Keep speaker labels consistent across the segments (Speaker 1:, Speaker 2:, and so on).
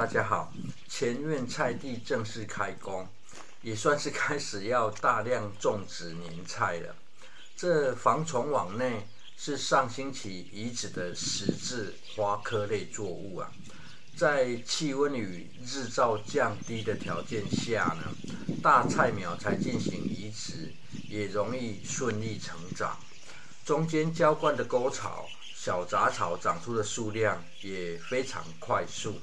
Speaker 1: 大家好，前院菜地正式開工，也算是開始要大量種植年菜了。這防蟲網內是上星期移植的十字花科類作物啊，在氣溫與日照降低的條件下呢，大菜苗才進行移植，也容易順利成長。中間澆灌的溝槽、小雜草長出的數量也非常快速。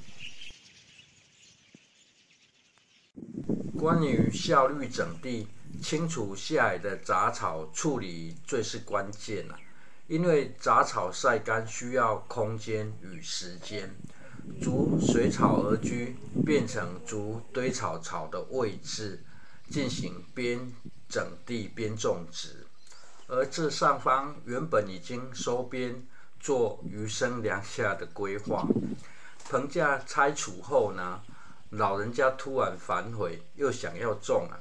Speaker 1: 關於效率整地、清除下來的雜草處理最是關鍵啊，因為雜草曬乾需要空間與時間，逐水草而居，變成逐堆草草的位置，進行邊整地邊種植。而這上方原本已經收編做餘生梁下的規劃，棚架拆除後呢，老人家突然反悔，又想要種啊，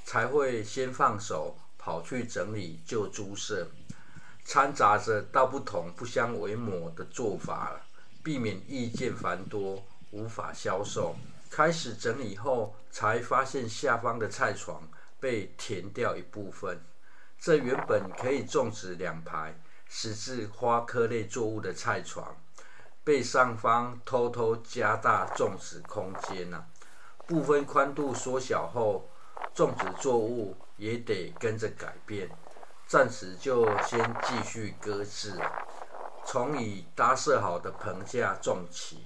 Speaker 1: 才會先放手跑去整理舊豬舍，摻雜着道不同不相為謀的做法了，避免意見繁多無法銷售。開始整理後，才發現下方的菜床被填掉一部分，這原本可以種植2排十字花科類作物的菜床，被上方偷偷加大種植空間啊，部分寬度縮小後，種植作物也得跟着改變，暫時就先繼續擱置，從已搭設好的棚架種起。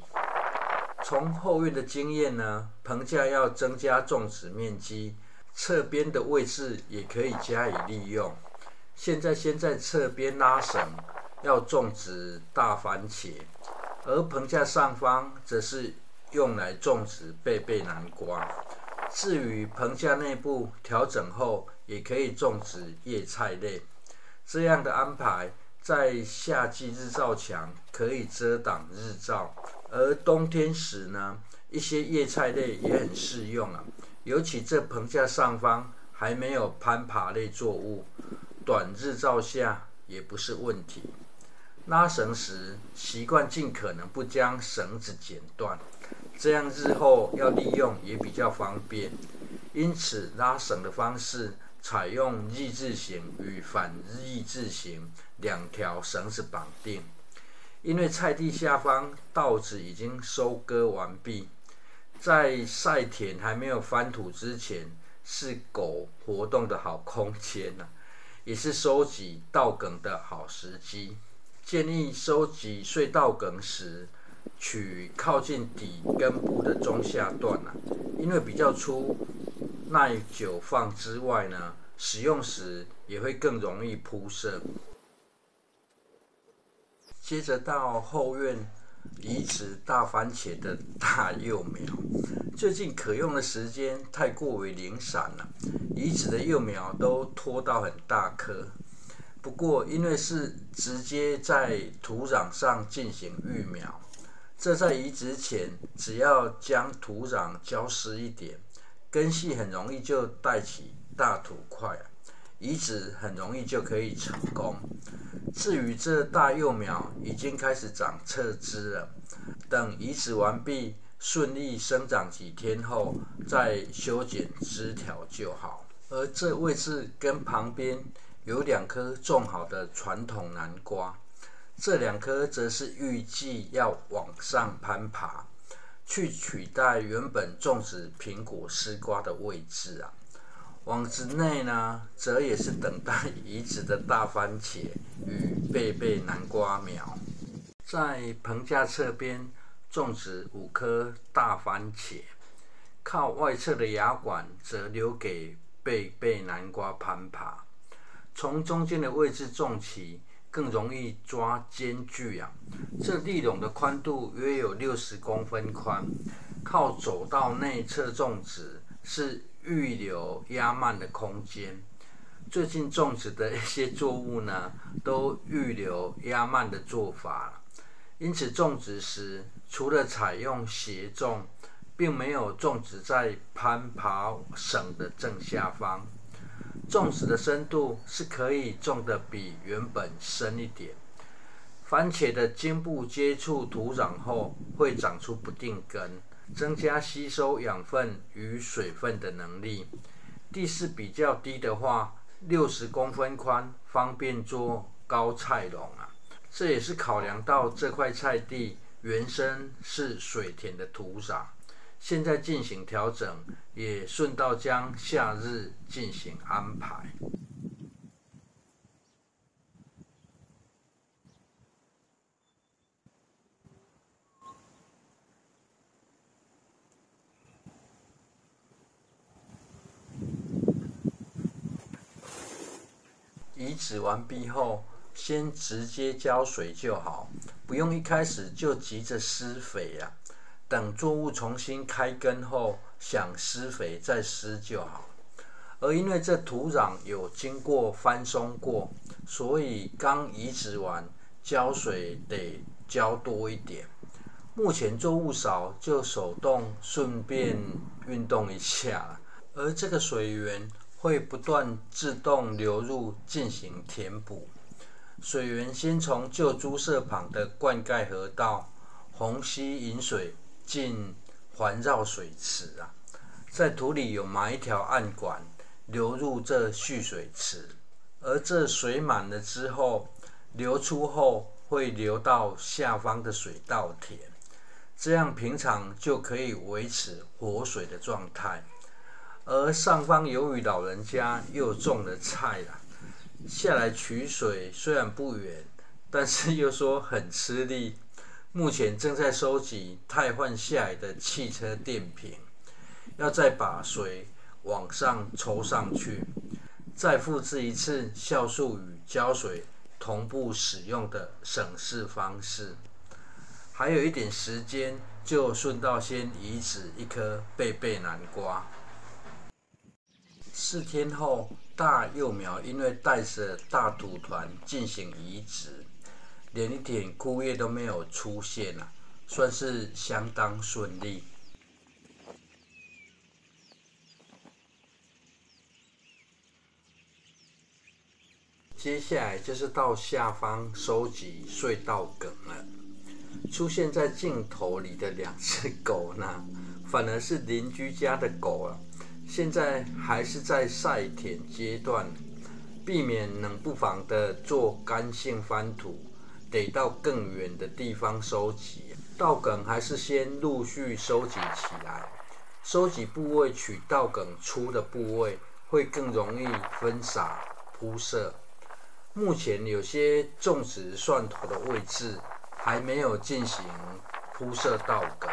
Speaker 1: 從後院的經驗呢，棚架要增加種植面積，側邊的位置也可以加以利用。現在先在側邊拉繩，要種植大番茄。而棚架上方則是用來種植貝貝南瓜。至於棚架內部調整後，也可以種植葉菜類。這樣的安排，在夏季日照強，可以遮擋日照；而冬天時呢，一些葉菜類也很適用啊。尤其這棚架上方還沒有攀爬類作物，短日照下也不是問題。拉繩時，習慣盡可能不將繩子剪斷，這樣日後要利用也比較方便。因此，拉繩的方式採用日字形與反日字形2條繩子綁定。因為菜地下方稻子已經收割完畢，在曬田還沒有翻土之前，是狗活動的好空間啊，也是收集稻梗的好時機。建議收集碎稻梗時，取靠近底根部的中下段啊，因為比較粗，耐久放之外呢，使用時也會更容易鋪設。接着到後院移植大番茄的大幼苗，最近可用的時間太過於零散了，移植的幼苗都拖到很大顆。不過，因為是直接在土壤上進行育苗，這在移植前只要將土壤澆濕一點，根系很容易就帶起大土塊，移植很容易就可以成功。至於這大幼苗已經開始長側枝了，等移植完畢，順利生長幾天後，再修剪枝條就好。而這位置跟旁邊有2顆種好的傳統南瓜，這2顆則是預計要往上攀爬，去取代原本種植蘋果、絲瓜的位置啊。網子內呢，則也是等待移植的大番茄與貝貝南瓜苗。在棚架側邊種植5顆大番茄，靠外側的芽管則留給貝貝南瓜攀爬。從中間的位置種起，更容易抓間距啊。這立籠的寬度約有60公分寬，靠走道內側種植是預留壓蔓的空間。最近種植的一些作物呢，都預留壓蔓的做法，因此種植時除了採用斜種，並沒有種植在攀爬繩的正下方。種植的深度是可以種得比原本深一點。番茄的莖部接觸土壤後，會長出不定根，增加吸收養分與水分的能力。地勢比較低的話，60公分寬，方便做高菜籠啊。這也是考量到這塊菜地原生是水田的土壤，現在進行調整，也順道將夏日進行安排。移植完畢後，先直接澆水就好，不用一開始就急着施肥啊。等作物重新開根後，想施肥再施就好。而因為這土壤有經過翻鬆過，所以剛移植完，澆水得澆多一點。目前作物少，就手動順便運動一下，而這個水源會不斷自動流入進行填補。水源先從舊豬舍旁的灌溉河道虹吸引水進環繞水池啊，在土裡有埋一條暗管流入這蓄水池，而這水滿了之後，流出後會流到下方的水稻田，這樣平常就可以維持活水的狀態。而上方由於老人家又種了菜啦，下來取水雖然不遠，但是又說很吃力。目前正在收集汰換下來的汽車電瓶，要再把水往上抽上去，再複製一次酵素與澆水同步使用的省事方式。還有一點時間，就順道先移植一顆貝貝南瓜。4天後，大幼苗因為帶着大土團進行移植，連一點枯葉都沒有出現啊，算是相當順利。接下來就是到下方收集碎稻梗了。出現在鏡頭裡的2隻狗呢，反而是鄰居家的狗啊。現在還是在曬田階段，避免冷不防的做乾性翻土，得到更遠的地方收集。稻梗還是先陸續收集起來，收集部位取稻梗粗的部位，會更容易分撒鋪設。目前有些種植蒜頭的位置還沒有進行鋪設稻梗。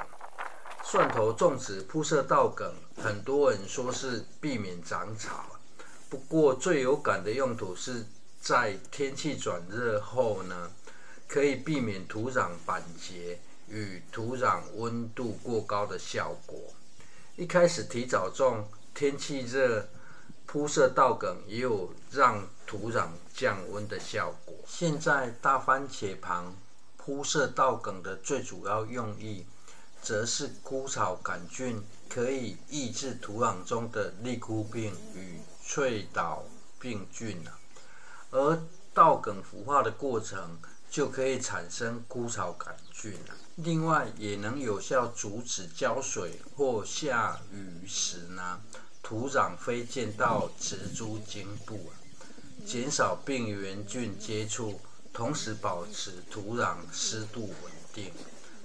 Speaker 1: 蒜頭種植鋪設稻梗，很多人說是避免長草，不過最有感的用途是在天氣轉熱後呢，可以避免土壤板結與土壤溫度過高的效果。一開始提早種，天氣熱，鋪設稻梗也有讓土壤降溫的效果。現在大番茄旁鋪設稻梗的最主要用意，則是枯草桿菌可以抑制土壤中的立枯病與脆倒病菌啊，而稻梗腐化的過程就可以產生枯草桿菌啊。另外，也能有效阻止澆水或下雨時呢，土壤飛濺到植株莖部啊，減少病原菌接觸，同時保持土壤濕度穩定。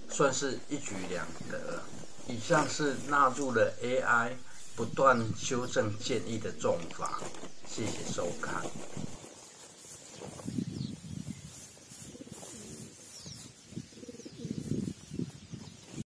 Speaker 1: 算是一舉兩得了。以上是納入了 AI， 不斷修正建議的種法。謝謝收看。